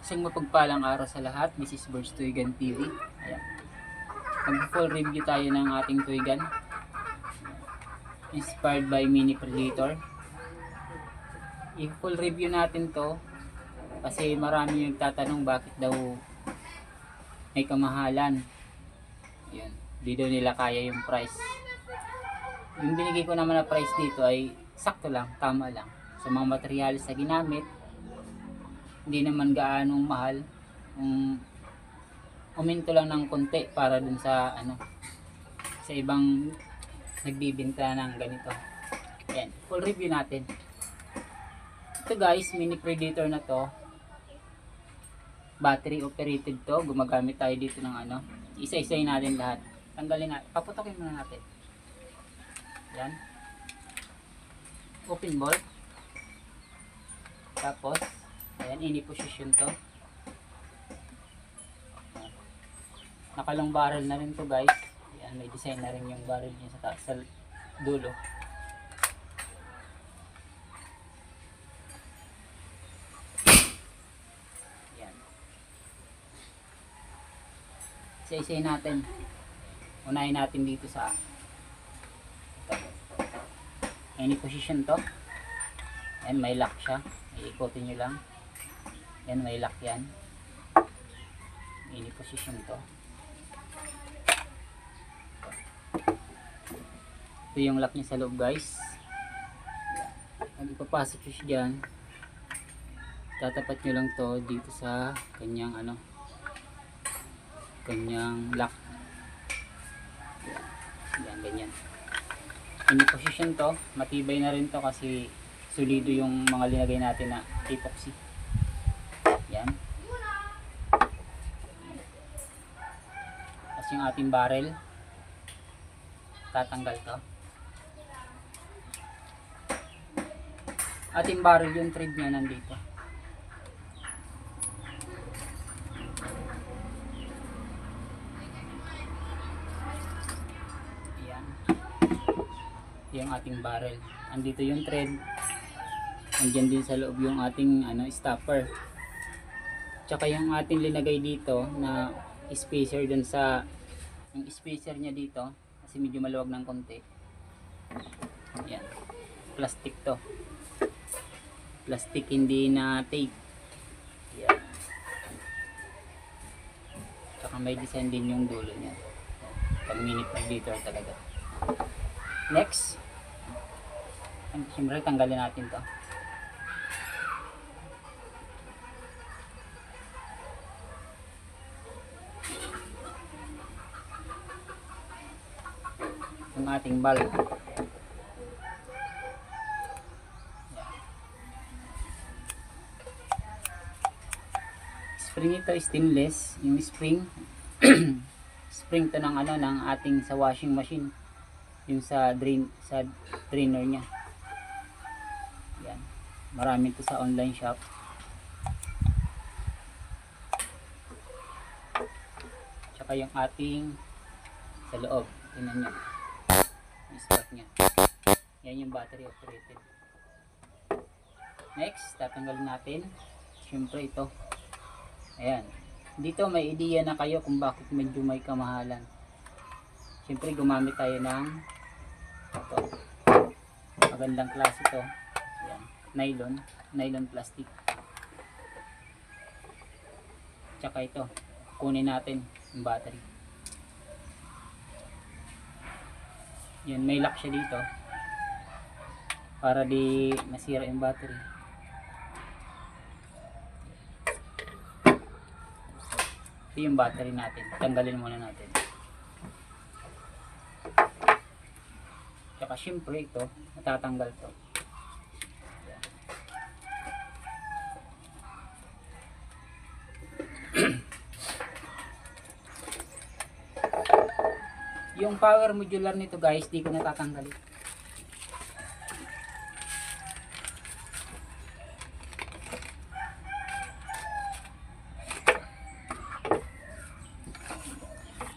Isang mapagpalang araw sa lahat. This is Birds Tuigan TV. Ayan. Mag-full review tayo ng ating Tuigan. Inspired by Mini Predator. I-full review natin to kasi marami nagtatanong bakit daw may kamahalan. Ayan. Di daw nila kaya yung price. Yung binigay ko naman na price dito ay sakto lang, tama lang. Sa mga materials na ginamit, hindi naman gaanong mahal. Uminto lang ng konti para dun sa sa ibang nagbibenta ng ganito. Ayan, full review natin. Ito guys, Mini Predator na to. Battery operated to. Gumagamit tayo dito ng isa-isayin natin lahat. Tanggalin natin. Paputokin muna natin. Ayan. Open ball. Tapos, ayan, ini-position to. Nakalong barrel na rin to guys. Ayan, may design na rin yung barrel niya sa taas, sa dulo. Ayan. Isa-isayin natin. Unahin natin dito sa ini-position to. Ayan, may lock siya. Iikotin nyo lang. Yan, may lock yan. Ini-position to. Ito yung lock niya sa loob guys. Pag ipapasok nyo siya dyan, tatapat nyo lang to dito sa kanyang kanyang lock. Yan, ganyan. Ini-position to. Matibay na rin to kasi solido yung mga linagay natin na epoxy. Yan. Tapos yung ating barrel, tatanggal to. Ating barrel, yung thread niya nandito. Yan. Yung ating barrel. Andito yung thread. Andyan din sa loob yung ating stopper. Tsaka yung ating linagay dito na spacer dun sa yung spacer niya dito kasi medyo maluwag ng konti. Ayan. Plastic to. Plastic, hindi na tape. Ayan. Tsaka may design din yung dulo niya. Pag Mini Predator talaga. Next. Siyempre tanggalin natin to. Yung ating bulb. Spring ito stainless, yung spring spring to ng ng ating sa washing machine, yung sa drainer niya. Yan. Marami to sa online shop. Tsaka yung ating sa loob, tingnan niyo. Spark niya. Yan yung battery operated. Next, tatanggalin natin. Siyempre ito. Ayan. Dito may idea na kayo kung bakit medyo may kamahalan. Siyempre gumamit tayo ng ito. Magandang klase ito. Ayan. Nylon plastic. Tsaka ito. Kunin natin yung battery. Yan, may lock siya dito para di masira yung battery. Ito yung battery natin. Tanggalin muna natin. Tsaka syempre ito, matatanggal to. Yung power modular nito guys, di ko natatanggalin.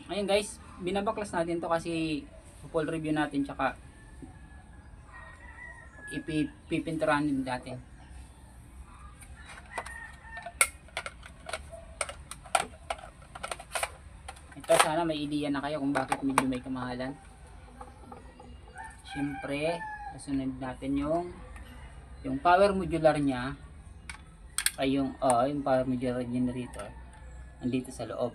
Ayun guys, binabaklas natin to kasi full review natin tsaka ipipinturahan din natin. Pero sana may idea na kayo kung bakit medyo may kamahalan. Siyempre, kasunod natin yung power modular niya ay yung power modular generator nandito sa loob.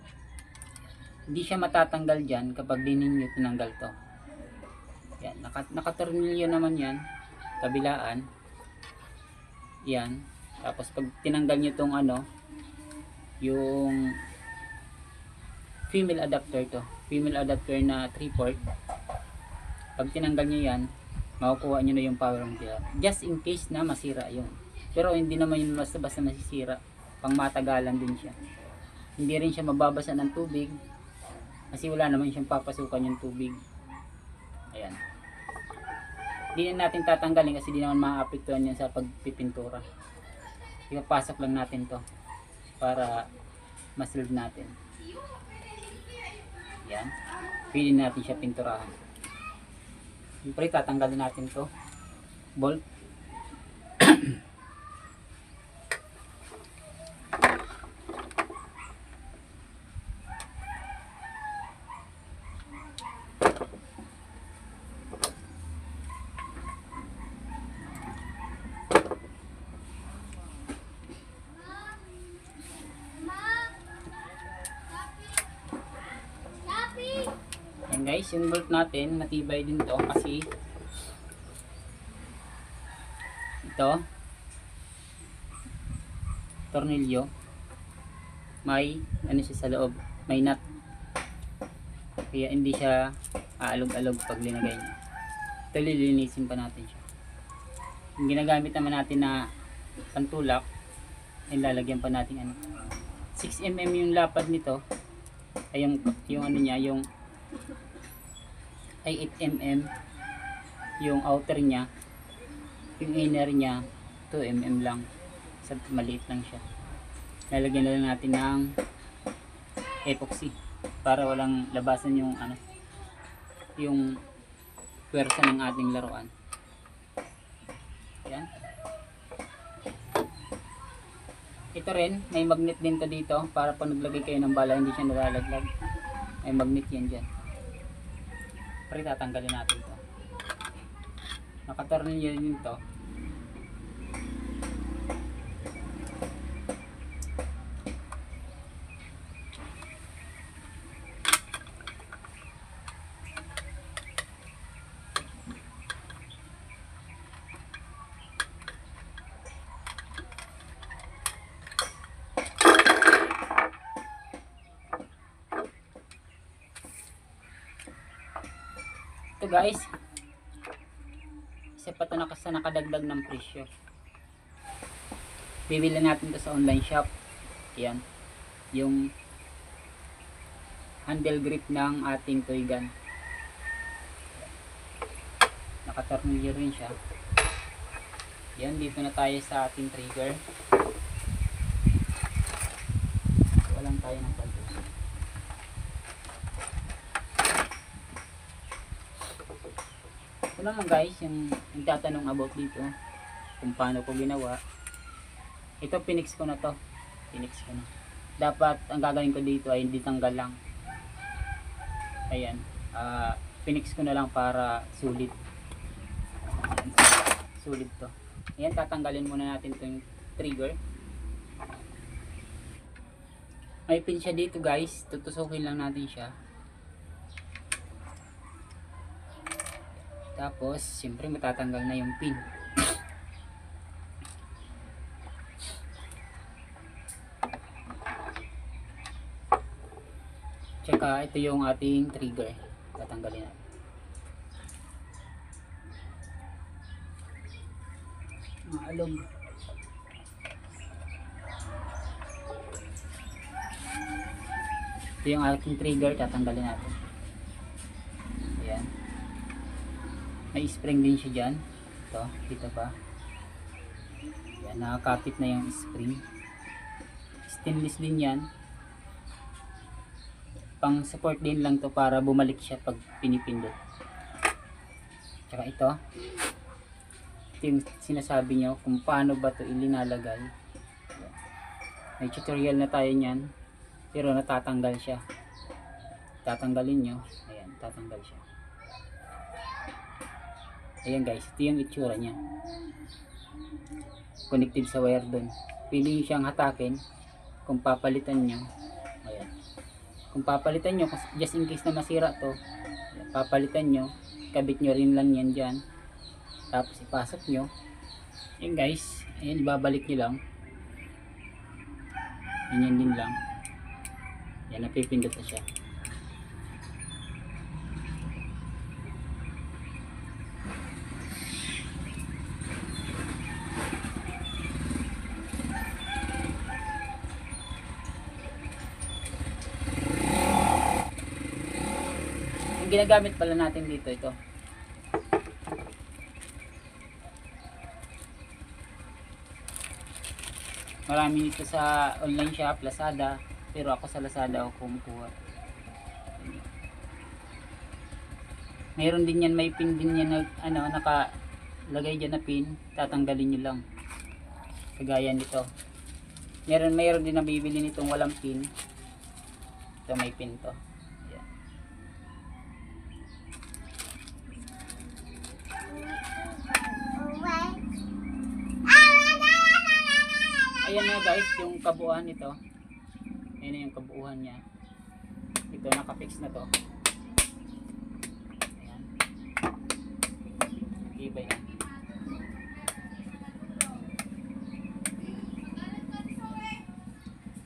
Hindi siya matatanggal dyan kapag di ninyo tinanggal to. Yan, nakatornilyo naman yan, kabilaan. Yan. Tapos pag tinanggal nyo tong yung female adapter to. Female adapter na 3-port. Pag tinanggal nyo yan, makukuha nyo na yung power modular. Just in case na masira yun. Pero hindi naman yun basta-basta masisira. Pang matagalan din siya. Hindi rin siya mababasa ng tubig. Kasi wala naman siyang papasukan yung tubig. Ayan. Hindi na natin tatanggalin kasi di naman maaapektuhan yan sa pagpipintura. Ipapasok lang natin to para ma-solve natin. Yan. Pili natin siya pinturahan. Siyempre tatanggalin natin to bolt. Yan guys, yung bolt natin matibay din to kasi ito tornilyo may siya sa loob, may nut, kaya hindi siya aalog-alog pag linagay niya. Ito lilinisin pa natin siya. Yung ginagamit naman natin na pantulak ay lalagyan pa natin 6mm yung lapad nito ay yung niya yung ay 8mm yung outer niya, yung inner niya 2mm lang, maliit lang siya. Lalagyan na lang natin ng epoxy para walang labasan yung yung pwersa ng ating laruan. Yan. Ito rin may magnet din to dito para pag naglagay kayo ng bala hindi siya nalalaglag. May magnet yan dyan. Pero tatanggalin natin to. Nakatornilyo din to. Ito guys, isa pa ito nakadagdag ng presyo. Bibili natin ito sa online shop. Yan, yung handle grip ng ating toy gun. Nakatornilyo rin siya. Yan, dito na tayo sa ating trigger. Walang tayo ng pagod. Ito naman guys, yung nagtatanong about dito kung paano ko ginawa. Ito pinix ko na to. Pinix ko na. Dapat ang gagawin ko dito ay hindi tanggal lang. Ayan. Pinix ko na lang para sulit. Ayan, sulit to. Ayan, tatanggalin muna natin itong trigger. May pin siya dito guys. Tutusukin lang natin siya. Tapos, siyempre matatanggal na yung pin. Tsaka, ito yung ating trigger. Tatanggalin natin. Maalog. Ito yung ating trigger. Tatanggalin natin. Ayan. May spring din siya dyan. Ito, dito pa. Yan, nakakapit na yung spring. Stainless din yan. Pang support din lang to para bumalik siya pag pinipindot. Tsaka ito yung sinasabi nyo kung paano ba to ilinalagay. May tutorial na tayo nyan, pero natatanggal siya. tatanggalin nyo. Ayan, tatanggal siya. Ayan guys, ito yung itsura niya. Connected sa wire dun. Pili nyo siyang hatakin kung papalitan nyo. Ayan. Kung papalitan nyo, just in case na masira to, papalitan nyo, kabit nyo rin lang yan dyan. Tapos ipasok nyo. Ayan guys, ayan, ibabalik nyo lang. Ganyan din lang. Yan, napipindot na siya. Yung ginagamit pala natin dito, ito. Marami dito sa online shop, Lazada, pero ako sa Lazada ako kumukuha. Mayroon din yan, may pin din yan na nakalagay dyan na pin, tatanggalin nyo lang. Kagaya nito. Mayroon din nabibili nitong walang pin. Ito may pin to. Ayan na guys, yung kabuuan nito. Ayan na yung kabuuan niya. Ito, nakafix na to. Ayan. Iba yan.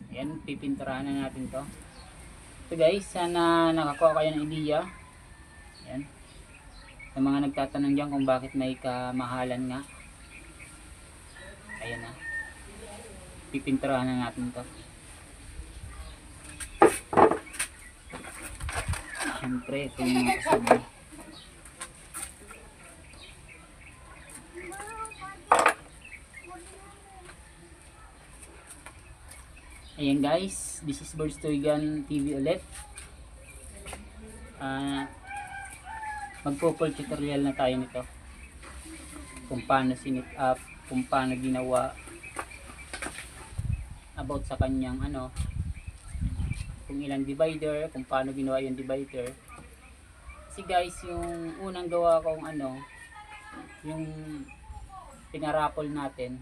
Ayan, pipinturahan na natin to. So guys, sana nakakuha kayo ng idea. Ayan. Sa mga nagtatanong dyan kung bakit may kamahalan nga. Ayan na. Pipinturahan na natin to. Siyempre, ito yung mga kasama. Ayan guys, this is Birds Toygan TV ulit. Magpo-full tutorial na tayo nito. Kung paano sinit up, kung paano ginawa, about sa kanyang kung ilang divider, kung paano ginawa yung divider. Kasi guys, yung unang gawa kong yung pinarapol natin,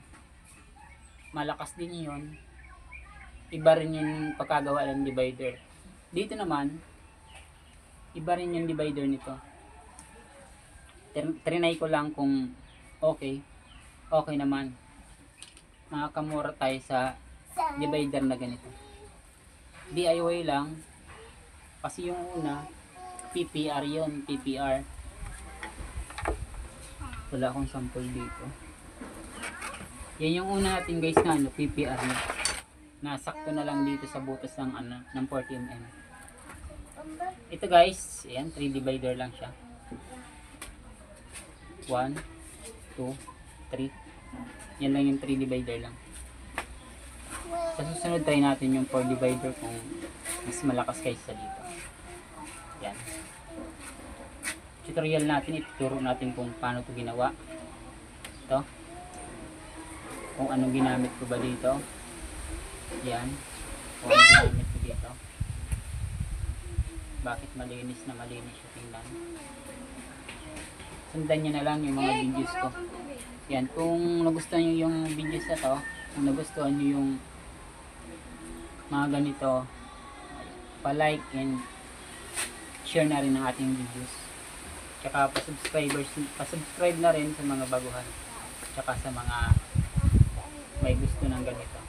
malakas din yun. Iba rin yung pagkagawa ng divider. Dito naman, iba rin yung divider nito. Trinay ko lang kung okay naman. Makakamura tayo sa divider na ganito. DIY lang. Kasi yung una, PPR yun, PPR. Wala akong sample dito. Yan yung una natin guys na PPR na. Nasakto na lang dito sa butas ng ng 40mm. Ito guys, ayan, 3 divider lang siya. 1, 2, 3. Yan lang yung 3 divider lang. Sa susunod try natin yung 4 divider kung mas malakas kaysa dito. Yan. Tutorial natin, ituturo natin kung paano ito ginawa. Ito. Kung anong ginamit ko ba dito. Yan. Kung anong ginamit ko dito. Bakit malinis na malinis yung tingnan. Sundan nyo na lang yung mga videos ko. Yan. Kung nagustuhan nyo yung videos na to, kung nagustuhan nyo yung mga ganito, pa-like and share na rin ang ating videos. Tsaka pa-subscribe na rin sa mga baguhan. Tsaka sa mga may gusto ng ganito.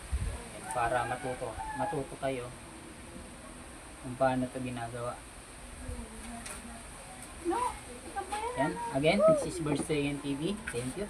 Para matuto kayo kung paano ito ginagawa. Yan. Again, this is Birds Toygan TV. Thank you.